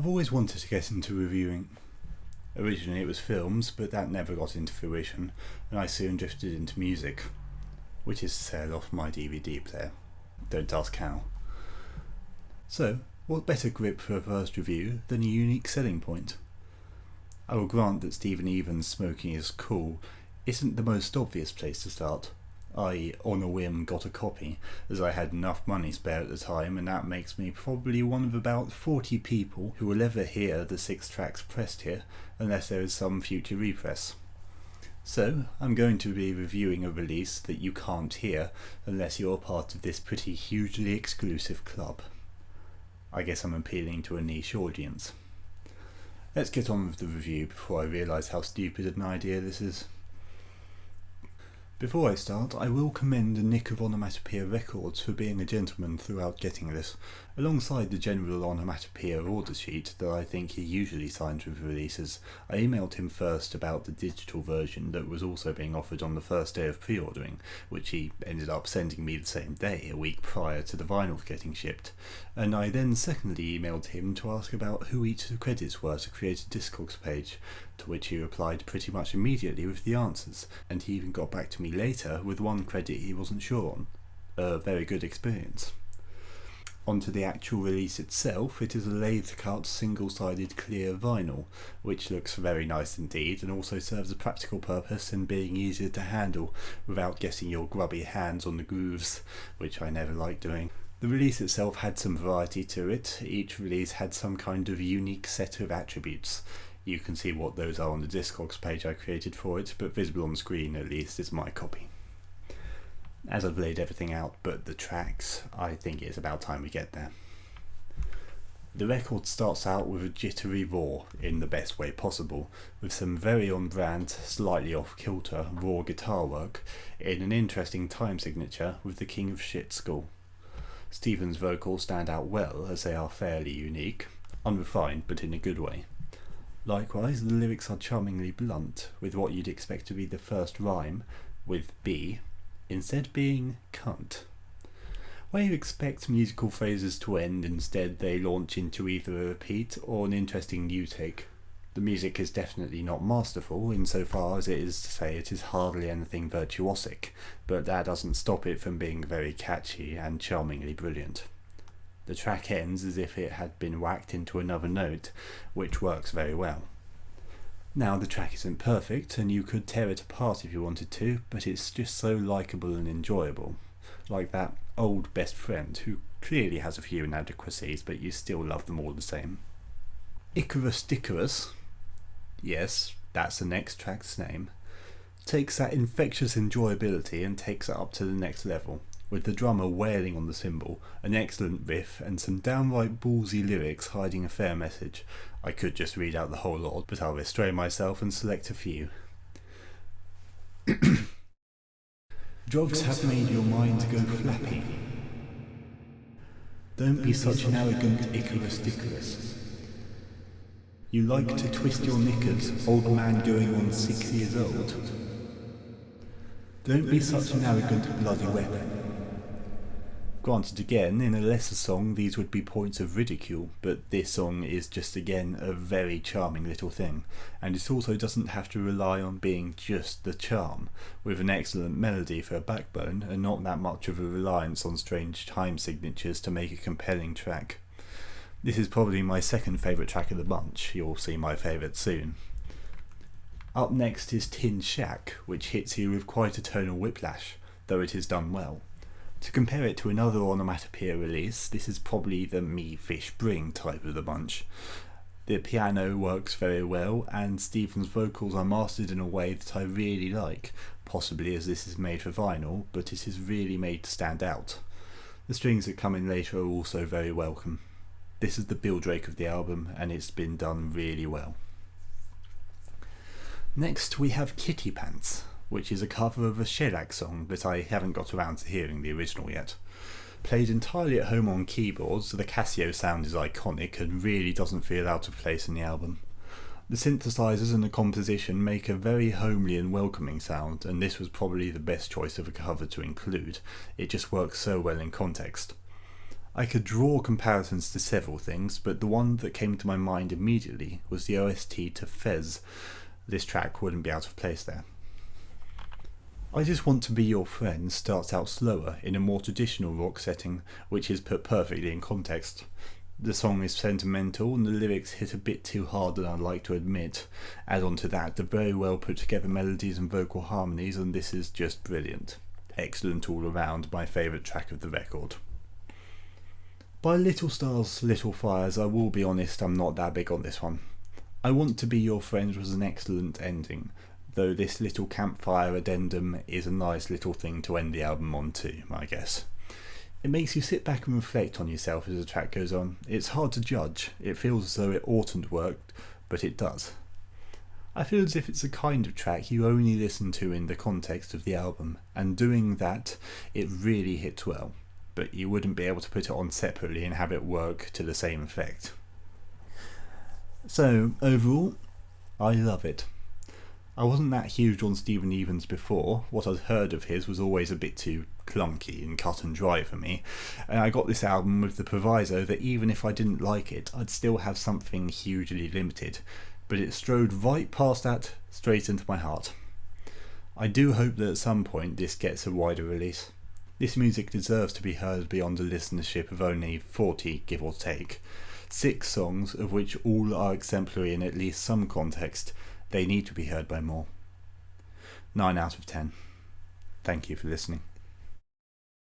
I've always wanted to get into reviewing. Originally it was films, but that never got into fruition, and I soon drifted into music, which is to say I lost my DVD player. Don't ask how. So, what better grip for a first review than a unique selling point? I will grant that Stephen EvEns' Smoking is Cool isn't the most obvious place to start. I, on a whim, got a copy, as I had enough money spare at the time, and that makes me probably one of about 40 people who will ever hear the 6 tracks pressed here, unless there is some future repress. So, I'm going to be reviewing a release that you can't hear unless you're part of this pretty hugely exclusive club. I guess I'm appealing to a niche audience. Let's get on with the review before I realise how stupid an idea this is. Before I start, I will commend the Nick of Onomatopoeia Records for being a gentleman throughout getting this, alongside the general onomatopoeia order sheet that I think he usually signs with releases. I emailed him first about the digital version that was also being offered on the first day of pre-ordering, which he ended up sending me the same day, a week prior to the vinyl getting shipped, and I then secondly emailed him to ask about who each of the credits were to create a Discogs page, to which he replied pretty much immediately with the answers, and he even got back to me later with one credit he wasn't sure on. A very good experience. Onto the actual release itself, it is a lathe-cut, single-sided clear vinyl, which looks very nice indeed and also serves a practical purpose in being easier to handle without getting your grubby hands on the grooves, which I never like doing. The release itself had some variety to it. Each release had some kind of unique set of attributes. You can see what those are on the Discogs page I created for it, but visible on screen at least is my copy. As I've laid everything out but the tracks, I think it's about time we get there. The record starts out with a jittery roar in the best way possible, with some very on-brand, slightly off-kilter raw guitar work in an interesting time signature with the King of Shit score. Stephen's vocals stand out well as they are fairly unique, unrefined but in a good way. Likewise, the lyrics are charmingly blunt, with what you'd expect to be the first rhyme, with B, instead being cunt. Where you expect musical phrases to end, instead they launch into either a repeat or an interesting new take. The music is definitely not masterful, insofar as it is to say it is hardly anything virtuosic, but that doesn't stop it from being very catchy and charmingly brilliant. The track ends as if it had been whacked into another note, which works very well. Now, the track isn't perfect, and you could tear it apart if you wanted to, but it's just so likeable and enjoyable. Like that old best friend who clearly has a few inadequacies, but you still love them all the same. Icarus Dickerus, yes, that's the next track's name, takes that infectious enjoyability and takes it up to the next level, with the drummer wailing on the cymbal, an excellent riff, and some downright ballsy lyrics hiding a fair message. I could just read out the whole lot, but I'll restrain myself and select a few. Drugs have made your mind go flappy. Don't be such an arrogant Icarus Dickerus. You like to twist your knickers, old man going on 6 years old. Don't be such an arrogant bloody weapon. Granted, again, in a lesser song these would be points of ridicule, but this song is just again a very charming little thing, and it also doesn't have to rely on being just the charm, with an excellent melody for a backbone and not that much of a reliance on strange time signatures to make a compelling track. This is probably my second favourite track of the bunch, you'll see my favourite soon. Up next is Tin Shack, which hits you with quite a tonal whiplash, though it is done well. To compare it to another onomatopoeia release, this is probably the me fish bring type of the bunch. The piano works very well, and Stephen's vocals are mastered in a way that I really like, possibly as this is made for vinyl, but it is really made to stand out. The strings that come in later are also very welcome. This is the Bill Drake of the album, and it's been done really well. Next we have Kitty Pants, which is a cover of a shellac song, but I haven't got around to hearing the original yet. Played entirely at home on keyboards, the Casio sound is iconic and really doesn't feel out of place in the album. The synthesizers and the composition make a very homely and welcoming sound, and this was probably the best choice of a cover to include. It just works so well in context. I could draw comparisons to several things, but the one that came to my mind immediately was the OST to Fez. This track wouldn't be out of place there. I Just Want to Be Your Friend starts out slower in a more traditional rock setting, which is put perfectly in context. The song is sentimental and the lyrics hit a bit too hard than I'd like to admit. Add on to that the very well put together melodies and vocal harmonies, and this is just brilliant. Excellent all around, my favourite track of the record. By Little Stars, Little Fires, I will be honest, I'm not that big on this one. I Want to Be Your Friend was an excellent ending, though this little campfire addendum is a nice little thing to end the album on too, I guess. It makes you sit back and reflect on yourself as the track goes on. It's hard to judge. It feels as though it oughtn't work, but it does. I feel as if it's the kind of track you only listen to in the context of the album, and doing that, it really hits well, but you wouldn't be able to put it on separately and have it work to the same effect. So, overall, I love it. I wasn't that huge on Stephen EvEns before. What I'd heard of his was always a bit too clunky and cut and dry for me, and I got this album with the proviso that even if I didn't like it, I'd still have something hugely limited, but it strode right past that, straight into my heart. I do hope that at some point this gets a wider release. This music deserves to be heard beyond a listenership of only 40, give or take. 6 songs, of which all are exemplary in at least some context. They need to be heard by more. 9 out of 10. Thank you for listening.